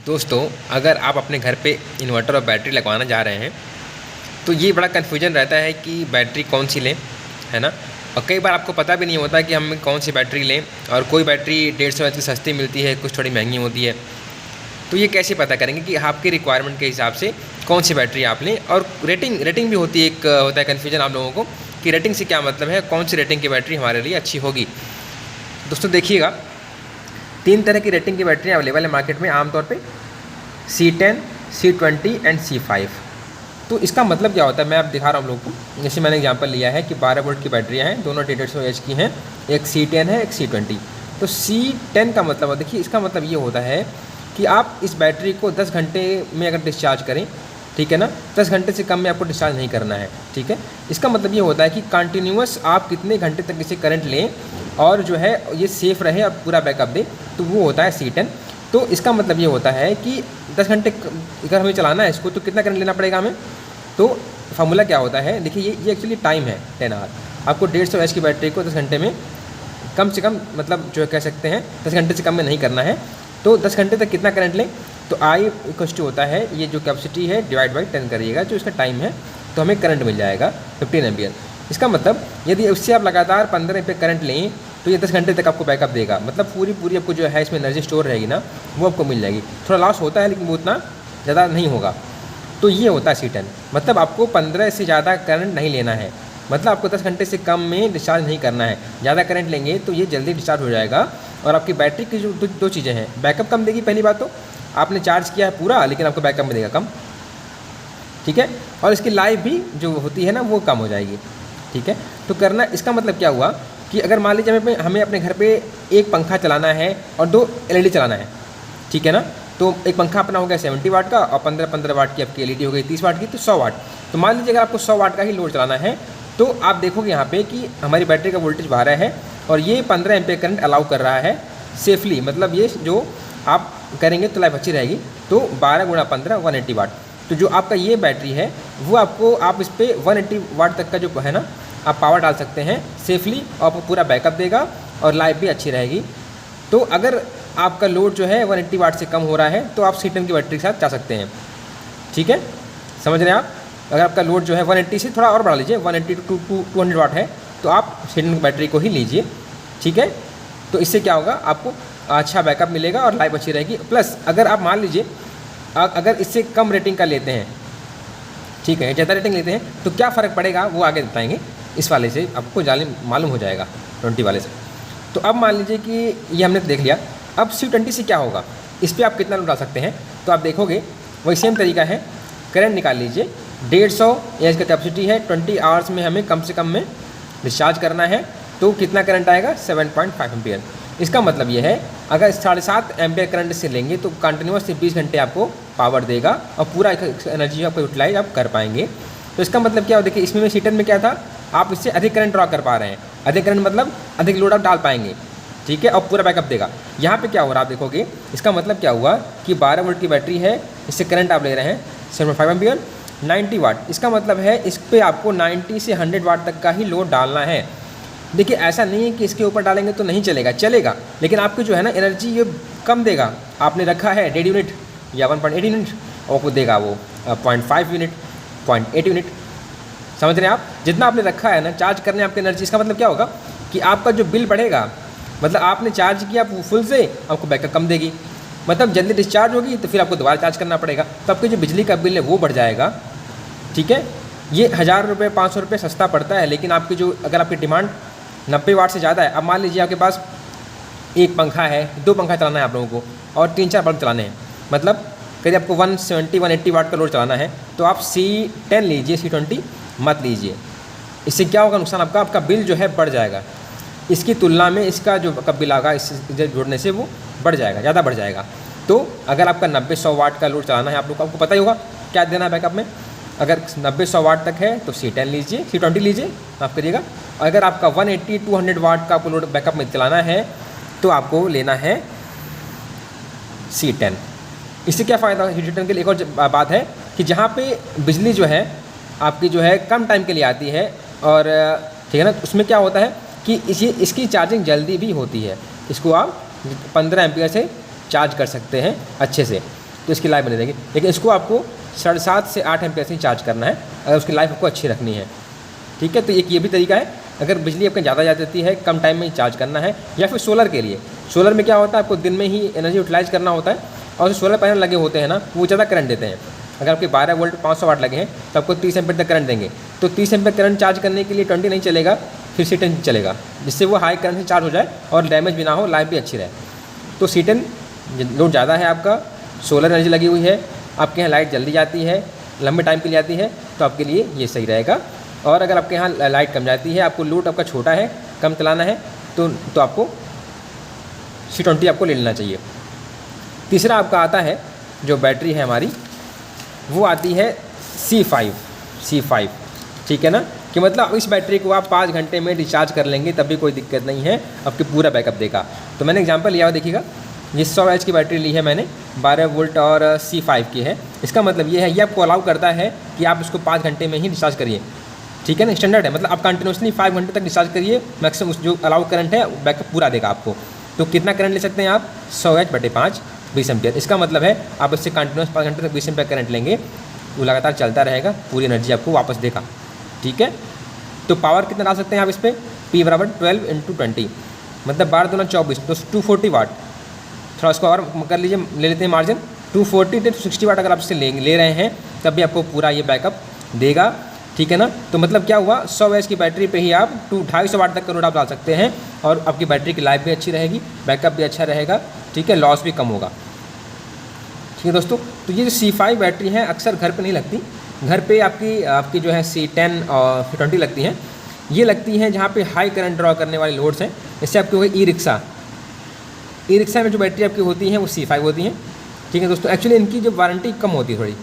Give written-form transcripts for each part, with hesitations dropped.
दोस्तों, अगर आप अपने घर पे इन्वर्टर और बैटरी लगवाना जा रहे हैं तो ये बड़ा कन्फ्यूजन रहता है कि बैटरी कौन सी लें, है ना। और कई बार आपको पता भी नहीं होता कि हम कौन सी बैटरी लें, और कोई बैटरी 150 एच की सस्ती मिलती है, कुछ थोड़ी महंगी होती है। तो ये कैसे पता करेंगे कि आपकी रिक्वायरमेंट के हिसाब से कौन सी बैटरी आप लें। और रेटिंग भी होती है, एक होता है कन्फ्यूजन आप लोगों को कि रेटिंग से क्या मतलब है, कौन सी रेटिंग की बैटरी हमारे लिए अच्छी होगी। दोस्तों देखिएगा, 3 तरह की रेटिंग की बैटरी अवेलेबल है मार्केट में आमतौर पे, C10, C20 एंड C5। तो इसका मतलब क्या होता है मैं आप दिखा रहा हूँ हम लोग को। जैसे मैंने एग्जांपल लिया है कि 12 वोल्ट की बैटरियाँ हैं, दोनों 150 एच की हैं, एक C10 है, एक C20। तो C10 का मतलब देखिए, इसका मतलब ये होता है कि आप इस बैटरी को 10 घंटे में अगर डिस्चार्ज करें, ठीक है ना, 10 घंटे से कम में आपको डिस्चार्ज नहीं करना है, ठीक है। इसका मतलब ये होता है कि कंटिन्यूअस आप कितने घंटे तक इसे करंट लें और जो है ये सेफ़ रहे, अब पूरा बैकअप दे, तो वो होता है C10। तो इसका मतलब ये होता है कि 10 घंटे अगर हमें चलाना है इसको तो कितना करंट लेना पड़ेगा हमें। तो फार्मूला क्या होता है, देखिए ये एक्चुअली टाइम है 10 आवर। आपको 150 एच की बैटरी को 10 घंटे में कम से कम, मतलब जो कह सकते हैं 10 घंटे से कम में नहीं करना है। तो 10 घंटे तक कितना करंट लें, तो I इक्वल टू होता है ये जो कैपेसिटी है डिवाइड बाई 10 करिएगा, जो इसका टाइम है, तो हमें करंट मिल जाएगा 15 एम्पियर। इसका मतलब यदि उससे आप लगातार 15 एम्पियर करंट लें तो ये 10 घंटे तक आपको बैकअप देगा। मतलब पूरी आपको जो है इसमें एनर्जी स्टोर रहेगी ना, वो आपको मिल जाएगी। थोड़ा लॉस होता है लेकिन वो उतना ज़्यादा नहीं होगा। तो ये होता है C10। मतलब आपको 15 से ज़्यादा करंट नहीं लेना है, मतलब आपको 10 घंटे से कम में डिस्चार्ज नहीं करना है। ज़्यादा करंट लेंगे तो ये जल्दी डिस्चार्ज हो जाएगा। और आपकी बैटरी की जो दो चीज़ें हैं, बैकअप कम देगी, पहली बात तो आपने चार्ज किया है पूरा लेकिन आपको बैकअप में देगा कम, ठीक है। और इसकी लाइफ भी जो होती है ना वो कम हो जाएगी, ठीक है। तो करना, इसका मतलब क्या हुआ कि अगर मान लीजिए हमें अपने घर पे एक पंखा चलाना है और 2 LED चलाना है, ठीक है ना। तो एक पंखा अपना हो गया 70 वाट का और 15 वाट की आपकी LED हो गई 30 वाट की, तो 100 वाट। तो मान लीजिए अगर आपको 100 वाट का ही लोड चलाना है तो आप देखोगे यहाँ पे कि हमारी बैटरी का वोल्टेज 12 है और ये 15 एम्पियर करंट अलाउ कर रहा है सेफली। मतलब ये जो आप करेंगे तो लाइफ अच्छी रहेगी। तो 12 × 15 180 वाट। तो जो आपका ये बैटरी है वो आपको, आप इस पर 180 वाट तक का जो है ना आप पावर डाल सकते हैं सेफली, और आपको पूरा बैकअप देगा और लाइफ भी अच्छी रहेगी। तो अगर आपका लोड जो है 180 वाट से कम हो रहा है तो आप C10 की बैटरी के साथ जा सकते हैं, ठीक है, समझ रहे हैं आप। अगर आपका लोड जो है 180 से थोड़ा और बढ़ा लीजिए, 180 to 200 वाट है, तो आप C10 की बैटरी को ही लीजिए, ठीक है। तो इससे क्या होगा, आपको अच्छा बैकअप मिलेगा और लाइफ अच्छी रहेगी। प्लस अगर आप मान लीजिए अगर इससे कम रेटिंग का लेते हैं, ठीक है, ज़्यादा रेटिंग लेते हैं, तो क्या फ़र्क पड़ेगा वो आगे बताएंगे। इस वाले से आपको मालूम हो जाएगा 20 वाले से। तो अब मान लीजिए कि ये हमने देख लिया, अब C20 से क्या होगा, इस पर आप कितना लोड डाल सकते हैं। तो आप देखोगे वही सेम तरीका है, करंट निकाल लीजिए, 150 एच का कैपेसिटी है, 20 आवर्स में हमें कम से कम में डिस्चार्ज करना है, तो कितना करंट आएगा 7.5 एम्पियर। इसका मतलब ये है अगर 7.5 एम्पियर करंट से लेंगे तो कंटिन्यूस से 20 घंटे आपको पावर देगा और पूरा एनर्जी आपको यूटिलाइज आप कर पाएंगे। तो इसका मतलब क्या हो, देखिए इसमें C10 में क्या था, आप इससे अधिक करंट ड्रॉ कर पा रहे हैं। अधिक करंट मतलब अधिक लोड आप डाल पाएंगे, ठीक है, और पूरा बैकअप देगा। यहाँ पे क्या हो रहा है आप देखोगे, इसका मतलब क्या हुआ कि 12 वोल्ट की बैटरी है, इससे करंट आप ले रहे हैं 7.5 एम्पियर, 90 वाट। इसका मतलब है इस पर आपको 90 से 100 वाट तक का ही लोड डालना है। देखिए ऐसा नहीं है कि इसके ऊपर डालेंगे तो नहीं चलेगा, चलेगा, लेकिन आपकी जो है ना एनर्जी ये कम देगा। आपने रखा है 1.5 यूनिट या 1.8 यूनिट, और आपको देगा वो 0.5 यूनिट, 0.8 यूनिट, समझ रहे हैं आप। जितना आपने रखा है ना चार्ज करने आपकी एनर्जी, इसका मतलब क्या होगा कि आपका जो बिल बढ़ेगा, मतलब आपने चार्ज किया फुल से, आपको बैकअप कम देगी, मतलब जल्दी डिस्चार्ज होगी तो फिर आपको दोबारा चार्ज करना पड़ेगा, तो आपकी जो बिजली का बिल है वो बढ़ जाएगा, ठीक है। ये 1000 रुपये 500 रुपये सस्ता पड़ता है, लेकिन आपकी जो, अगर आपकी डिमांड 90 वाट से ज़्यादा है, अब मान लीजिए आपके पास एक पंखा है, 2 पंखा चलाना है आप लोगों को और 3-4 बल्ब चलाने हैं, मतलब कहीं आपको 170-180 वाट का लोड चलाना है, तो आप C10 लीजिए, C20 मत लीजिए। इससे क्या होगा नुकसान, आपका बिल जो है बढ़ जाएगा। इसकी तुलना में इसका जो आपका बिल आएगा इस जोड़ने से वो बढ़ जाएगा, ज़्यादा बढ़ जाएगा। तो अगर आपका 90-100 वाट का लोड चलाना है आप लोग को, आपको पता ही होगा क्या देना है बैकअप में। अगर 90-100 वाट तक है तो C10 लीजिए, C20 लीजिए, माफ़ करिएगा। अगर आपका 180-200 वाट का आपको लोड बैकअप में चलाना है तो आपको लेना है C10। इससे क्या फ़ायदा है C10 के लिए, एक और बात है कि जहाँ पे बिजली जो है आपकी जो है कम टाइम के लिए आती है, और ठीक है ना, उसमें क्या होता है कि इसकी चार्जिंग जल्दी भी होती है। इसको आप 15 एम्पियर से चार्ज कर सकते हैं अच्छे से। तो इसकी लाइफ बनी रहेगी। लेकिन इसको आपको 7.5 से 8 एम्पेयर से चार्ज करना है अगर उसकी लाइफ आपको अच्छी रखनी है। ठीक है, तो एक ये भी तरीका है। अगर बिजली आपके ज़्यादा जाती है, कम टाइम में ही चार्ज करना है। या फिर सोलर के लिए, सोलर में क्या होता है, आपको दिन में ही एनर्जी यूटिलाइज करना होता है, और जो सोलर पैनल लगे होते हैं ना, वो ज़्यादा करंट देते हैं। अगर आपके 12 वोल्ट 500 वाट लगे हैं तो आपको 30 एम्पेयर तक करंट देंगे। तो 30 एम्पेयर करंट चार्ज करने के लिए 20 नहीं चलेगा, फिर C10 चलेगा, जिससे वो हाई करंट से चार्ज हो जाए और डैमेज भी ना हो, लाइफ भी अच्छी रहे। तो C10 लोड ज़्यादा है आपका, सोलर एनर्जी लगी हुई है, आपके यहाँ लाइट जल्दी जाती है, लंबे टाइम के लिए आती है, तो आपके लिए ये सही रहेगा। और अगर आपके यहाँ लाइट कम जाती है, आपको लोड आपका छोटा है, कम चलाना है, तो आपको C20 आपको ले लेना चाहिए। तीसरा आपका आता है जो बैटरी है हमारी, वो आती है C5। ठीक है ना, कि मतलब इस बैटरी को आप 5 घंटे में डिस्चार्ज कर लेंगे तब भी कोई दिक्कत नहीं है, आपके पूरा बैकअप देगा। तो मैंने एग्जांपल लिया हुआ, देखिएगा, ये 100 एच की बैटरी ली है मैंने, 12 वोल्ट और C5 की है। इसका मतलब ये है, ये आपको अलाउ करता है कि आप इसको 5 घंटे में ही डिस्चार्ज करिए। ठीक है ना, स्टैंडर्ड है, मतलब आप कंटिन्यूसली 5 घंटे तक डिस्चार्ज करिए, मैक्सिमम जो अलाउ करंट है बैकअप पूरा देगा आपको। तो कितना करंट ले सकते हैं आप, 100 एच बटे 5, 20 एम्पियर। इसका मतलब है आप इससे कंटिन्यूस 5 घंटे तक 20 एम्पियर करंट लेंगे, वो लगातार चलता रहेगा, पूरी एनर्जी आपको वापस देगा। ठीक है, तो पावर कितना डाल सकते हैं आप इस पर, P बराबर 12 × 20, मतलब 12 दूना 24, तो 240 वाट। थोड़ा उसको और कर लीजिए, ले लेते हैं मार्जिन, 240 से 260 वाट अगर आप इससे ले रहे हैं तब भी आपको पूरा ये बैकअप देगा। ठीक है ना, तो मतलब क्या हुआ, 100 एच की बैटरी पे ही आप 250 वाट तक का लोड आप डाल सकते हैं, और आपकी बैटरी की लाइफ भी अच्छी रहेगी, बैकअप भी अच्छा रहेगा। ठीक है, लॉस भी कम होगा। ठीक है दोस्तों, तो ये जो C5 बैटरी है अक्सर घर पे नहीं लगती, घर पे आपकी जो है C10 और C20 लगती हैं। ये लगती हैं जहाँ पे हाई करंट ड्रॉ करने वाले लोड्स हैं। इससे आपकी हो गई ई रिक्शा में जो बैटरी आपकी होती हैं वो C5 होती हैं। ठीक है दोस्तों, एक्चुअली इनकी जो वारंटी कम होती है थोड़ी,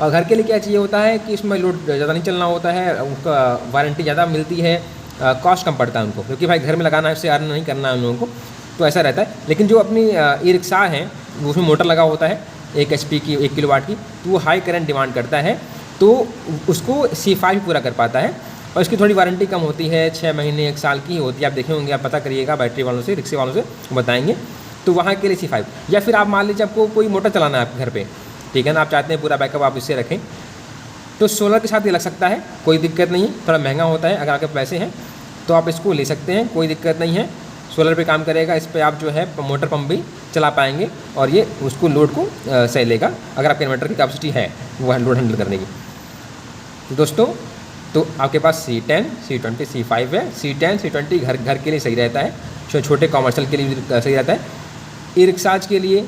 और घर के लिए क्या चाहिए होता है कि इसमें लोड ज़्यादा नहीं चलना होता है, उनका वारंटी ज़्यादा मिलती है, कॉस्ट कम पड़ता है उनको, क्योंकि भाई घर में लगाना है, उससे अर्न नहीं करना है उन लोगों को, तो ऐसा रहता है। लेकिन जो अपनी ई रिक्शा हैं, उसमें मोटर लगा होता है 1 HP की, 1 किलोवाट की, तो वो हाई करंट डिमांड करता है, तो उसको C5 पूरा कर पाता है। और इसकी थोड़ी वारंटी कम होती है, 6 महीने 1 साल की होती है, आप देखे होंगे, आप पता करिएगा बैटरी वालों से, रिक्शे वालों से बताएंगे। तो वहाँ के लिए C5, या फिर आप मान लीजिए आपको कोई मोटर चलाना है घर पे, ठीक है ना, आप चाहते हैं पूरा बैकअप आप इससे रखें, तो सोलर के साथ ये लग सकता है, कोई दिक्कत नहीं। थोड़ा महंगा होता है, अगर आपके पैसे हैं तो आप इसको ले सकते हैं, कोई दिक्कत नहीं है, सोलर पे काम करेगा। इस पर आप जो है मोटर पंप भी चला पाएंगे, और ये उसको लोड को सही लेगा, अगर आपके इन्वर्टर की कैपेसिटी है वो लोड हैंडल करने की। तो दोस्तों, तो आपके पास C10, C20, C5 है। C10, C20 घर के लिए सही रहता है, छोटे कॉमर्शियल के लिए सही रहता है। ई रिक्शाज के लिए,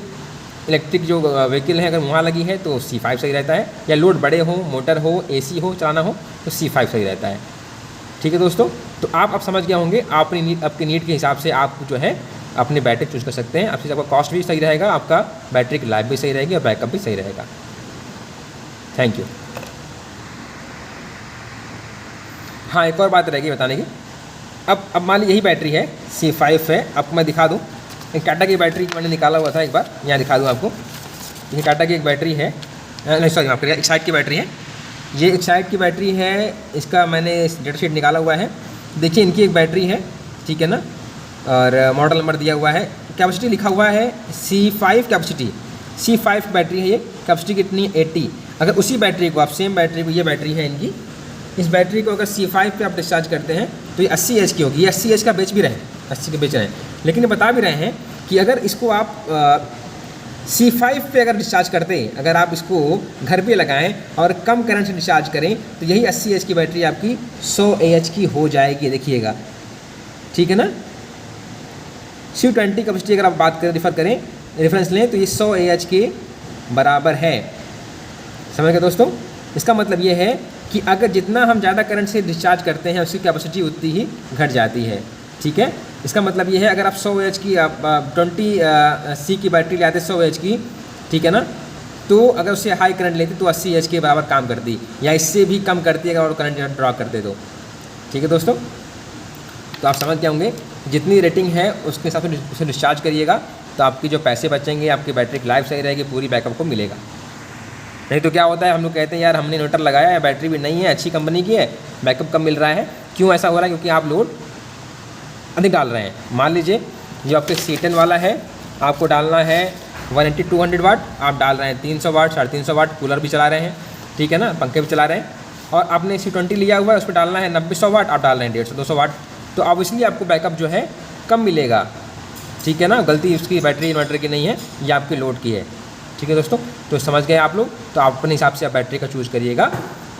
इलेक्ट्रिक जो व्हीकल है अगर वहाँ लगी है तो C5 सही रहता है, या लोड बड़े हो, मोटर हो, AC हो, चलाना हो तो C5 सही रहता है। ठीक है दोस्तों, तो आप अब समझ गए होंगे, आपकी नीड के हिसाब से आप जो है अपनी बैटरी चूज़ कर सकते हैं। आपसे आपका कॉस्ट भी सही रहेगा, आपका बैटरी की लाइफ भी सही रहेगी, और बैकअप भी सही रहेगा। Thank you. हाँ, एक और बात रहेगी बताने की। अब मान लीजिए यही बैटरी है, C5 है, आपको मैं दिखा दूँ। एक टाटा की बैटरी मैंने निकाला हुआ था, एक बार यहाँ दिखा दूँ आपको। ये टाटा की एक बैटरी है, नहीं सॉरी, माफ़ करिए, एक्साइड की बैटरी है। ये एक्साइड की बैटरी है, इसका मैंने डेटा शीट निकाला हुआ है। देखिए, इनकी एक बैटरी है, ठीक है ना, और मॉडल नंबर दिया हुआ है, कैपेसिटी लिखा हुआ है C5 कैपेसिटी, C5 बैटरी है ये, कैपेसिटी कितनी 80। अगर उसी बैटरी को आप, सेम बैटरी को, ये बैटरी है इनकी, इस बैटरी को अगर C5 पे आप डिस्चार्ज करते हैं तो ये 80 एच की होगी। ये 80 एच का बेच भी रहे हैं, 80 के बेच रहे हैं, लेकिन ये बता भी रहे हैं कि अगर इसको आप C5 पे अगर डिस्चार्ज करते हैं, अगर आप इसको घर पे लगाएं और कम करंट से डिस्चार्ज करें तो यही 80 एच की बैटरी आपकी 100 AH की हो जाएगी। देखिएगा, ठीक है ना। C20 कैपेसिटी अगर आप बात करें, रेफरेंस लें, तो ये 100 AH के बराबर है। समझ गए दोस्तों। इसका मतलब ये है कि अगर जितना हम ज़्यादा करंट से डिस्चार्ज करते हैं उसकी कैपेसिटी उतनी ही घट जाती है। ठीक है, इसका मतलब ये है, अगर आप 100 AH की, आप 20 C की बैटरी ले आते 100 AH की, ठीक है ना, तो अगर उससे हाई करंट लेते तो 80 AH के बराबर काम करती, या इससे भी कम करती अगर और करंट ड्रॉ करते तो। ठीक है दोस्तों, तो आप समझ गए होंगे, जितनी रेटिंग है उसके हिसाब से उसे डिस्चार्ज करिएगा, तो आपकी जो पैसे बचेंगे, आपकी बैटरी की लाइफ सही रहेगी, पूरी बैकअप को मिलेगा। नहीं तो क्या होता है, हम लोग कहते हैं यार हमने इन्वर्टर लगाया है, बैटरी भी नहीं है, अच्छी कंपनी की है, बैकअप कम मिल रहा है। क्यों ऐसा हो रहा है? क्योंकि आप लोड अधिक डाल रहे हैं। मान लीजिए जो आपके C10 वाला है, आपको डालना है 180 200 वाट, आप डाल रहे हैं 300 वाट, 350 वाट, कूलर भी चला रहे हैं, ठीक है ना, पंखे भी चला रहे हैं, और आपने C20 लिया हुआ है, उस पर डालना है 90-100 वाट, आप डाल रहे हैं 150-200 वाट, तो अब इसलिए आपको बैकअप जो है कम मिलेगा, ठीक है ना। गलती उसकी बैटरी इन्वर्टर की नहीं है, ये आपकी लोड की है, ठीक है दोस्तों। तो समझ गए आप लोग, तो आप अपने हिसाब से आप बैटरी का चूज़ करिएगा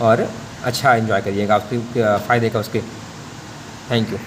और अच्छा एंजॉय करिएगा उसके फ़ायदे का उसके। Thank you.